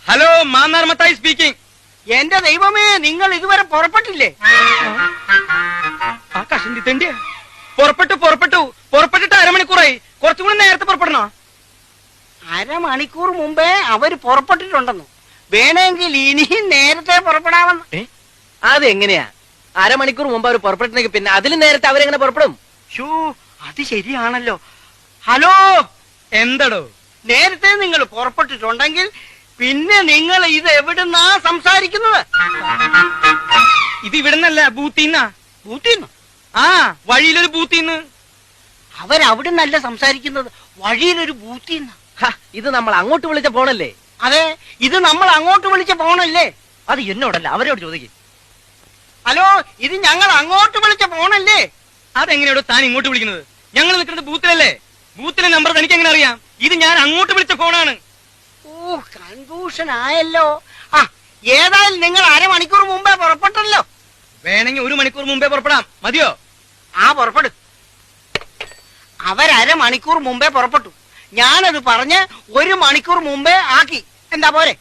Hello മാന്നാർമത്തായി speaking. എന്റെ ദൈവമേ, നിങ്ങൾ ഇതുവരെ പുറപ്പെട്ടില്ലേ? ആ കഷണ്ടി തെണ്ടിയ പുറപ്പെട്ടിട്ട് അരമണിക്കൂറായി. കുറച്ചുകൂടി നേരത്തെ പുറപ്പെടണോ? അരമണിക്കൂർ മുമ്പേ അവര് പുറപ്പെട്ടിട്ടുണ്ടെന്നു. വേണമെങ്കിൽ ഇനിയും നേരത്തെ പുറപ്പെടാമെന്ന്. അതെങ്ങനെയാ? അരമണിക്കൂർ മുമ്പ് അവർ പുറപ്പെട്ടെങ്കിൽ പിന്നെ അതിലും നേരത്തെ അവരെങ്ങനെ പുറപ്പെടും? ഷോ, അത് ശരിയാണല്ലോ. ഹലോ, എന്തടോ? നേരത്തെ നിങ്ങൾ പുറപ്പെട്ടിട്ടുണ്ടെങ്കിൽ പിന്നെ നിങ്ങൾ ഇത് എവിടുന്നാ സംസാരിക്കുന്നത്? ഇത് ഇവിടുന്നല്ല, ബൂത്തിന്നാ. ബൂത്തിന്ന്? ആ, വഴിയിലൊരു ബൂത്തിന്ന്. അവരവിടുന്നല്ല സംസാരിക്കുന്നത്, വഴിയിലൊരു ബൂത്തിന്ന്. ഇത് നമ്മൾ അങ്ങോട്ട് വിളിച്ച ഫോണല്ലേ? അതെ, ഇത് നമ്മൾ അങ്ങോട്ട് വിളിച്ച ഫോണല്ലേ? അത് എന്നോടല്ല, അവരോട് ചോദിക്കും. ഹലോ, ഇത് ഞങ്ങൾ അങ്ങോട്ട് വിളിച്ച ഫോണല്ലേ? അതെങ്ങനെയാണോ താൻ ഇങ്ങോട്ട് വിളിക്കുന്നത്? ഞങ്ങൾ നിൽക്കുന്നത് ബൂത്തിലല്ലേ. ബൂത്തിലെ നമ്പർ തനിക്ക് എങ്ങനെ അറിയാം? ഇത് ഞാൻ അങ്ങോട്ട് വിളിച്ച ഫോണാണ്. ഓ, കൺഫ്യൂഷൻ ആയല്ലോ. ആ, ഏതായാലും നിങ്ങൾ അരമണിക്കൂർ മുമ്പേ പുറപ്പെട്ടല്ലോ. വേണമെങ്കിൽ 1 മണിക്കൂർ മുമ്പേ പുറപ്പെടാം. മതിയോ? ആ, പുറപ്പെടും. അവരമണിക്കൂർ മുമ്പേ പുറപ്പെട്ടു. ഞാനത് പറഞ്ഞ് 1 മണിക്കൂർ മുമ്പേ ആക്കി. എന്താ പോരെ?